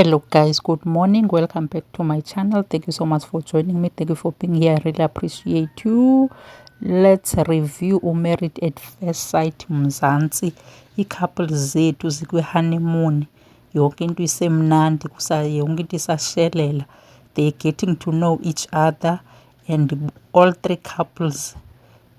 Hello guys, good morning, welcome back to my channel. Thank you so much for joining me. Thank you for being here. I really appreciate you. Let's review Married at First Sight Mzansi. Ii-couples zethu zikwi-honeymoon, yonke into isemnandi, yonke into isashelela. They're getting to know each other, and all three couples,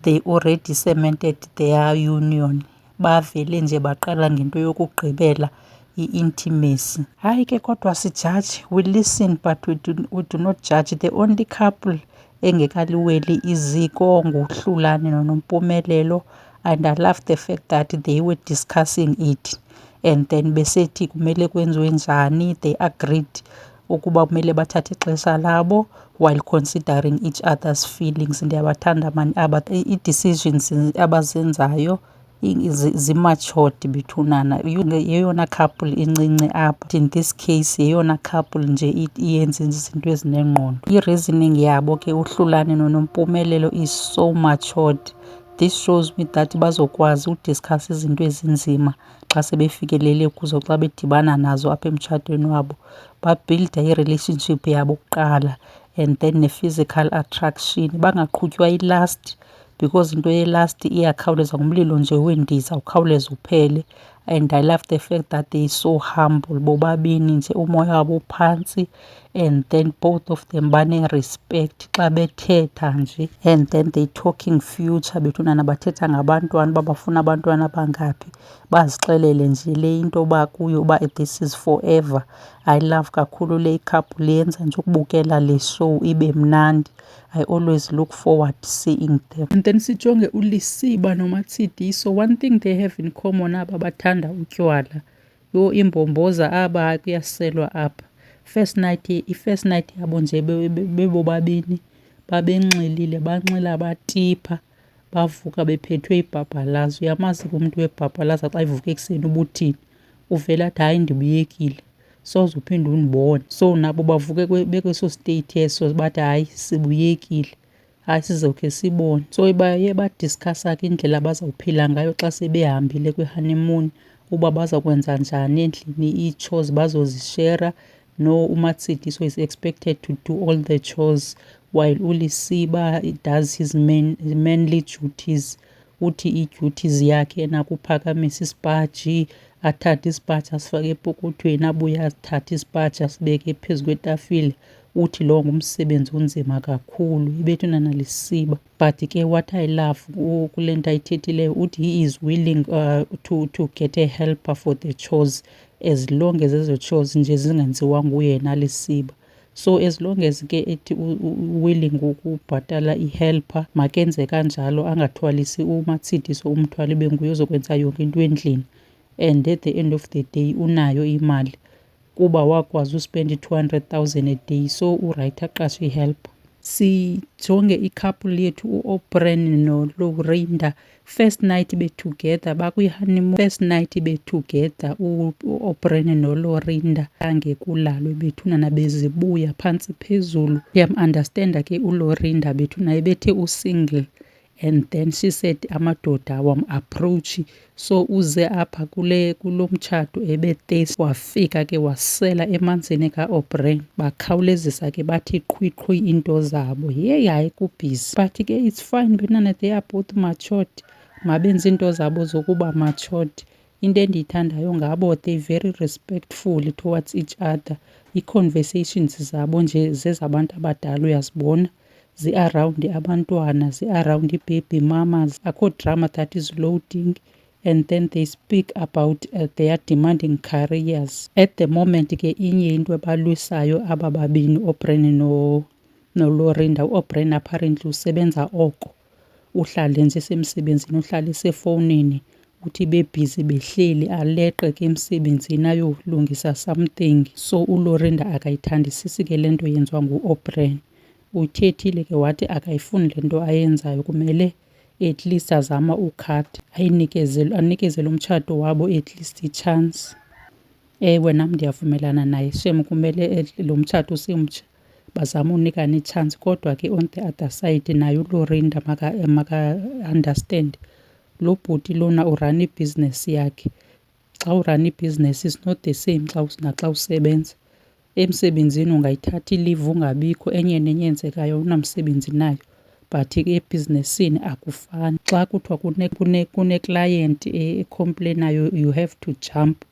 they already cemented their union. Bavele nje baqala ngento yokugqibela i-intimacy. Hayi ke kodwa sijaji, we listen but we do not judge. The only couple engekaliweli iziko nguHlulane noNompumelelo, and I love the fact that they were discussing it and then besethi kumele kwenziwe njani. They agreed ukuba kumele bathathe ixesha labo while considering each other's feelings. Ndiyabathanda mani aba, i-decisions abazenzayo zimatured bethunana. Yeyona couple incinci apha. In this case yeyona couple nje iyenza izinto ezinengqondo. I-reasoning yabo ke uHlulane noNompumelelo is so matured. This shows me that bazokwazi udiscuss izinto ezinzima xa sebefikelele kuzo, xa bedibana nazo apha emtshatweni wabo. Babuilda i-relationship yabo kuqala and then ne-physical attraction, bangaqhutywa i-lust, because into ye-lust iyakhawuleza, ngumlilo nje wendiza ukhawuleza uphele. And I love the fact that they so humble bobabini nje, umoya wabo uphantsi, and then both of them bane-respect xa bethetha nje, and then they talking future bethunana, bathetha ngabantwana uba bafuna abantwana abangaphi, bazixelele nje le into bakuyo uba this is forever. I love kakhulu le couple, yenza nje ukubukela le show ibe mnandi. I always look forward to seeing them. And then sijonge uLisiba noMatsidiso. One thing they have in common, aba bathanda utywala. Yo imbomboza aba kuyaselwa apha. I-first night yabo nje bebobabini babenxilile, banxila batipha, bavuka bephethwe ibhabhalazo. Uyamazi ke umntu webhabhalaza xa ivuka ekuseni ubuthini, uvela athi hayi ndibuyekile, soze uphinde undibone. So nabo bavuke bekweso state eso, bathi hayi sibuyekile, hayi sizokhe sibone. So baye badiskhasa ke indlela abazawuphila ngayo xa sebehambile kwi-honeymoon, uba baza kwenza njani endlini, ii-chores bazozishera. No, uMatsidiso is expected to do all the chores while uLisiba does his manly duties. Uthi ii-duties yakhe nakuphakamisa isipaji, athathe isipaji asifake epokothweni, abuye athathe isipaji asibeke phezu kwetafile. Uthi lowo ngumsebenzi onzima kakhulu, ibethuna naLisiba. But ke what I love kule nto ayithethileyo, uthi he is willing to get a helper for the chores, as long as ezo chores nje zingenziwa nguye naLisiba. So as long as ke ethi willing ukubhatala i-helper, makenze kanjalo, angathwalisi uMatsidiso umthwalo, ibe nguye ozokwenza yonke into endlini. And at the end of the day unayo imali kuba wakwazi uspend 200,000 a day, so urayithi aqashe i-helper. Sijonge i-couple yethu uOprah noLorinda. First night be-together, bakwi-honeymoon. First night be-together uOprah noLorinda, angekulalwe bethunana bezibuya phantsi phezulu. Ndiyam-understanda ke uLorinda bethuna ebethe usingle, and then she said amadoda wam-approach. So uze apha kulo mtshato ebe-thirsty, wafika ke wasela emanzini kaOprah. Bakhawulezisa ke bathi qhwiqhwi into zabo. Yeyi hayi kubhizi, but ke it's fine bethunana, they are both matured. Mabenze into zabo zokuba matured. Into endiyithandayo ngabo, they very respectful towards each other. Ii-conversations zabo nje zezabantu abadala, uyazibona zi-around abantwana, zi-around i-baby mamas. Akho drama that is loading. And then they speak about their demanding careers. At the moment ke inye into ebalwisayo aba babini, uOprah noLorinda. uOprah apparently usebenza oko, uhlale nje esemsebenzini, uhlale esefowunini, uthi bebhizi behleli aleqe ke emsebenzini ayolungisa something. So uLorinda akayithandisisi ke le nto yenziwa nguOprah. Uthethile ke wathi akayifuni le nto ayenzayo, kumele at least azama ukhata, anikeze lo mtshato wabo at least i-chance. Ewe nam ndiyavumelana naye, shem kumele lo mtshato simtsha bazama unikana i-chance. Kodwa ke on the other side naye uLorinda maka-understand, lo bhuti lona urana ibhizinesi yakhe. Xa urana ibhizinesi is not the same naxa usebenza. emsebenzini ungayithatha i-leave ungabikho, enye nenye eyenzekayo unamsebenzi nayo, but ebhizinesini akufani. Xa kuthiwa kune-client ecomplainayo you have to jump,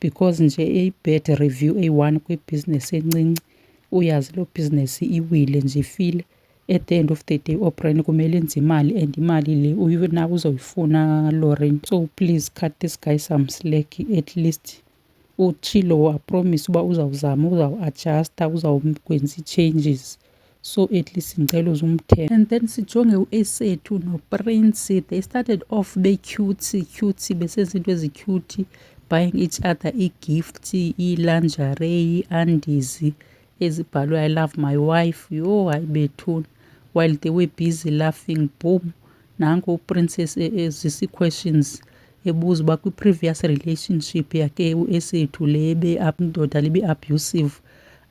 because nje i-bad review eyi-1 kwibhizinesi encinci, uyazi loo bhizinesi iwile nje ifile. At the end of the day opereni kumele enze imali, and imali le nawe uzoyifuna Lauren. So please cut this guy some slack. At least utshilo wapromise uba uzawuzama, uzawuadjusta, uzawukwenza ii-changes. So at least ngicela uzumthetha. And then sijonge u-Esethu noPrince, they started off be-cute, besenza into ezi-cute, buying each other ii-gifts, ii-lingerie, ii-undies ezibhalwe I love my wife. Yho, hayi bethuna. While they were busy laughing, boom, nanko uPrincess ezisa ii-questions ebuza uba kwi-previous relationship yakhe u-Esethu le indoda libe-abusive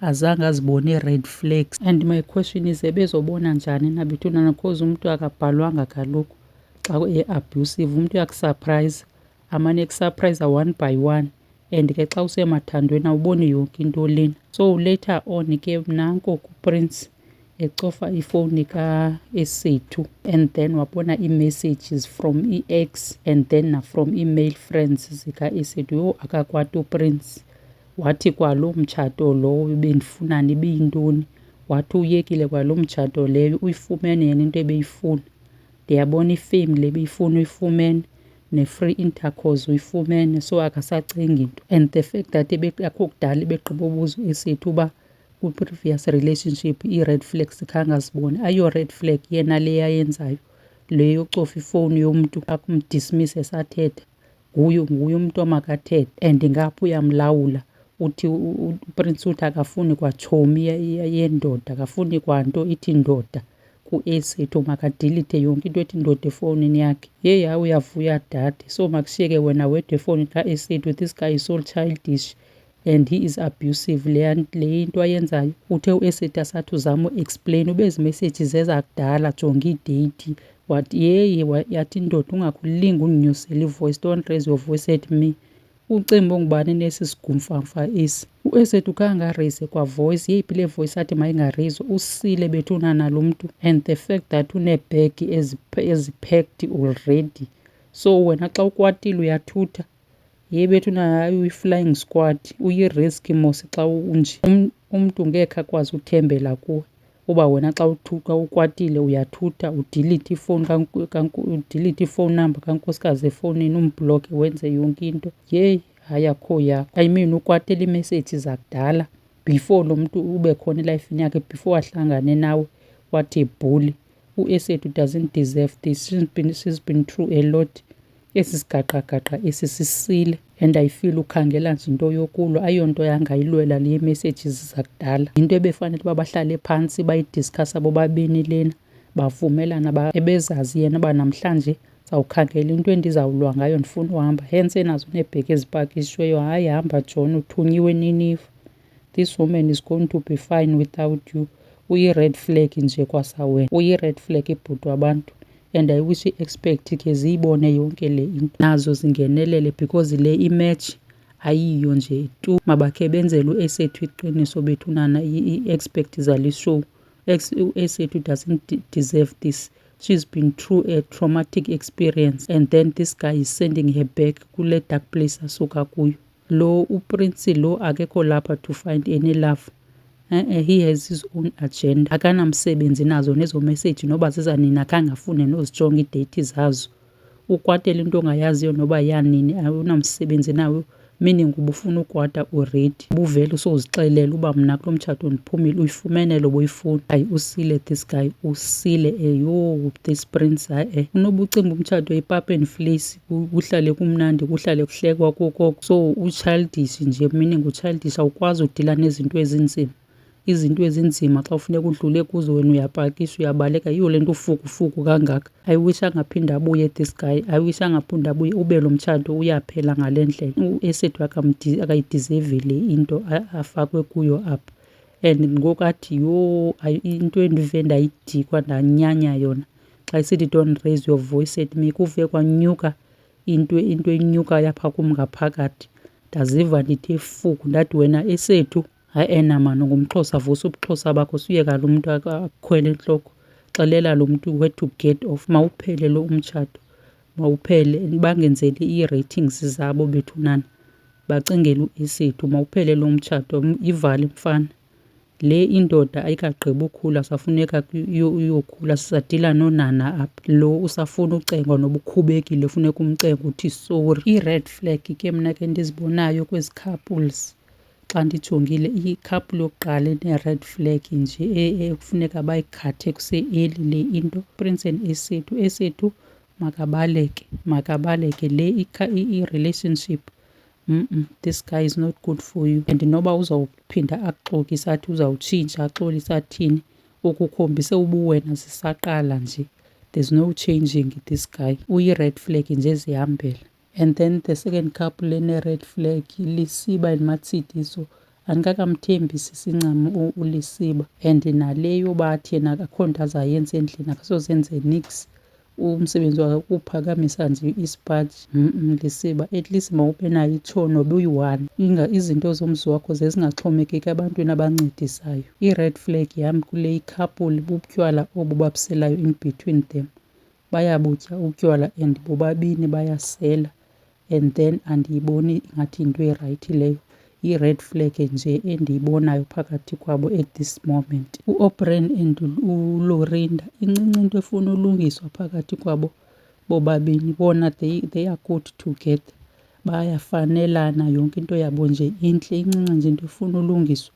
azange azibone red flags. And my question is, ebezobona njani na bethuna? Because umntu akabhalwanga kaloku xa e-abusive. Umntu uyakusurprise, amane ekusurprise one by one, and ke xa usemathandweni awuboni yonke into lena. So later on ke nanko kuPrince ecofa ifowuni ka-Esethu, and then wabona ii-messages from i-ex and then from ii-male friends zika-Esethu. Yho, akakwati uPrince. Wathi kwaloo mtshato lowo bendifunani ibiyintoni, wathi uyekile kwaloo mtshato leyo uyifumene yena into ebeyifuna. Ndiyabona ifame le beyifuna uyifumene, ne-free intercourse uyifumene, so akasacingi nto. And the fact that akho kudala begqiba ubuza u-Esethu uba kwi-previous relationship ii-red flags khange azibone. Ayiyo red flag yena le yayenzayo, le yocofa ifowuni yomntu akumdismiss esathetha. Nguye umntu omakathethe, and ngapha uyamlawula. Uthi uPrince uthi akafuni kwatshomi yendoda, akafuni kwanto ithi ndoda ku-Esethu, makadilithe yonke into ethi ndoda efowunini yakhe. Yeyi, hayi uyavuya dade. So makushiyeke wena wedwa efowunini ka-Esethu. This guy is so childish and he is abusive. Le into ayenzayo uthe u-Esethu asathi uzama u-explain ube ezi messages ezakudala, jonga iideyithi. Wathi yeyi, yathi indoda ungakulinga undinyusela ivoice, don't raise your voice at me. Ucimba ongubani nesi sigumfamfa esi? U-Esethu khange areyise kwa voice. Yeyiphi le voice athi mayingareyizwa? Usile bethuna nalo mntu, and the fact that uneebhegi ezipacked already. So wena xa ukwatile uyathutha. Yeyi bethuna, hayi uyi-flying squad, uyi-risk mos xa unje. Umntu ngekhe akwazi uthembela kuwe uba wena xa ukwatile uyathutha, udilithe ifowuni udilithe ifowuni number kankosikazi efowunini, umbhlokhe, wenze yonke into. Yeyi, hayi akho yakho. I mean ukwatela iimeseyiji zakudala before lo mntu ube khona elifini yakhe, before ahlangane nawe wathi bhuli. U-Esethu doesn't deserve this. She's been through a lot. Esi sigaqagaqa esi sisile, and I feel ukhangela nje into yokulwa, ayonto yangayilwela le messages zakudala. Yinto ebefanele uba bahlale phantsi bayidiskhasa bobabini lena, bavumelana ebezazi yena uba namhlanje zawukhangela into endizawulwa ngayo, ndifuna uhamba. Hence enazo neebheki ezipakishweyo. Hayi hamba John, uthunyiwe ninifu. This woman is going to be fine without you. Uyi-red flag nje kwasawena, uyi-red flag ibhuti wabantu. And I wish i-expect ke ziyibone yonke le into nazo zingenelele, because le imatch ayiyo nje tu. Mabakhe benzele u-Esethu iqiniso bethunana, i-expect zalishow. U-Esethu doesn't deserve this. She's been through a traumatic experience, and then this guy is sending her back kule dark place asuka kuyo. Lo uPrince lo akekho lapha to find any love. He has his own agenda. Akanamsebenzi nazo nezo message noba ziza nini, akhange afune nozijonga iideyithi zazo. Ukwatela into ongayaziyo noba yanini awunamsebenzi nawe, meaning ubufuna ukwata already. Ubuvele usozixelela uba mna kulo mtshato ndiphumile, uyifumene lo buyifuna. Hayi usile this guy, usile. Yho, this Prince hayi unoba ucinga umtshato yipapa and fleece, kuhlale kumnandi, kuhlale kuhlekwa kukoko. So uchildish nje, meaning uchildish, awukwazi udila nezinto ezinzima. Izinto ezinzima xa ufuneka udlule kuzo wena uyapakisha, uyabaleka. Yiyo le nto ufukufuku kangaka. I wish angaphinda abuye this guy. I wish angaphinda abuye, ube lo mtshato uyaphela ngale ndlela. U-Esethu akayidizevi le into afakwe kuyo apha. And ngoku athi yho, into endive ndayidikwa ndanyanya yona xa isithi don't raise your voice at me, kuve kwanyuka into enyuka yapha kum ngaphakathi. Ndaziva ndithe fuku, ndathi wena Esethu Hayi ena mani ungumXhosa, vusa ubuXhosa bakho suyeka lo muntu akukhwele entloko. Xelela lo muntu where to get off. Mawuphele lo umtshato, mawuphele. Bangenzele ii-ratings zabo bethunana, bacingele u-Esethu. Mawuphele lo mtshato, ivale mfana. Le indoda ayikagqibi ukhula, safuneka uyokhula. Sisadila noonana apha. Lo usafuna ucengwa noba ukhubekile funeka umcenge uthi sorry. I-red flag ke mna ke ndizibonayo kwezi couples xa ndijongile, ikhapuli yokuqala ene-red flag nje ekufuneka bayighathe kuse-early le into, Prince and Esethu. Esethu makabaleke le i-relationship. This guy is not good for you. And noba uzawuphinda akuxokise athi uzawutshintsha axolise athini, ukukhombise ubuwena zisaqala nje. There's no changing this guy. Uyi-red flag nje zihambela. And then the second couple ene-red flag, Lisiba and Matsidiso. Andikakamthembisi sincam uLisiba, and naleyo bathi yena akakho nto azayenza endlini, akasozenze nix. Umsebenzi wakhe kuphakamisa nje isipaji. Lisiba, at least mawube nayo itshono buyi-one. Izinto zomzi wakho zezingaxhomekeki ebantwini abancedisayo. I-red flag yam kule ikhapuli bubutywala obu babuselayo in between them. Bayabutya utywala and bobabini bayasela, and then andiyiboni ingathi yinto erayithi leyo. I-red flag nje endiyibonayo phakathi kwabo at this moment. U-Oprah and uLorinda, incinci into efuna ulungiswa phakathi kwabo bobabini. Bona they are good together, bayafanelana, yonke into yabo nje intle. Incinci nje into efuna ulungiswa,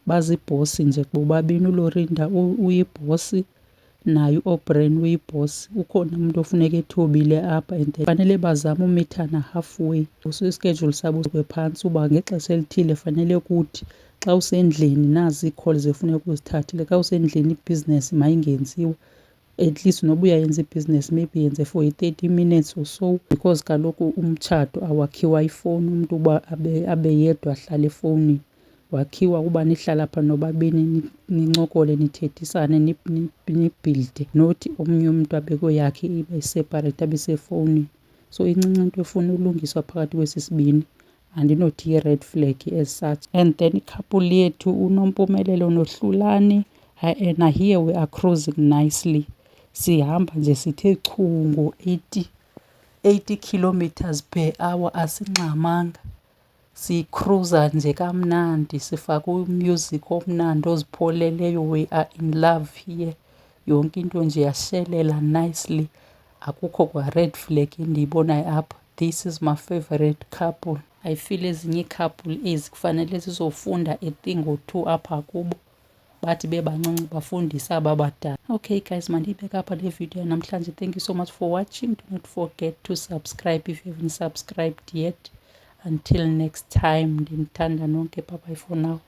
bazibhosi nje bobabini. uLorinda uyibhosi, naye u-Oprah uyibhosi. Ukhona umuntu ofuneka ethobile apha, and fanele bazame umithana halfway. Ischedule sabo phantsi uba ngexesha elithile fanele kuthi xa usendlini nazi ii-calls efuneka uzithathile. Xa usendlini ibhizinesi mayingenziwa, at least noba uyayenza ibhizinesi maybe yenze for i-30 minutes or so, because kaloku umtshato awakhiwa ifowuni umntu uba abe yedwa ahlale efowunini. Wakhiwa uba nihlala phaa nobabini nincokole nithethisane nibhilde, not omnye umntu abe kweyakhe ibe separate abe sefowunini. So incinci into efuna ulungiswa phakathi kwesi sibini, andinothi yi-red flag as such. And then ikhapuli yethu uNompumelelo noHlulani, na here we are cruising nicely. Sihamba nje sithe chu ngo-80 kilometers per hour, asingxamanga. Sikruza nje kamnandi, sifake umusic omnandi ozipholeleyo. We are in love here. Yonke into nje yashelela nicely. Akukho kwa red flag endiyibonayo apha. This is my favorite couple. I feel ezinye iikhapuli ezi kufanele zizofunda a thing or two apha kubo, bathi bebancinci bafundise aba badala. Okay guys, mandiyibeka apha le video namhlanje. Thank you so much for watching. Do not forget to subscribe if you haven't subscribed yet. Until next time, ndinithanda nonke. Bye bye for now.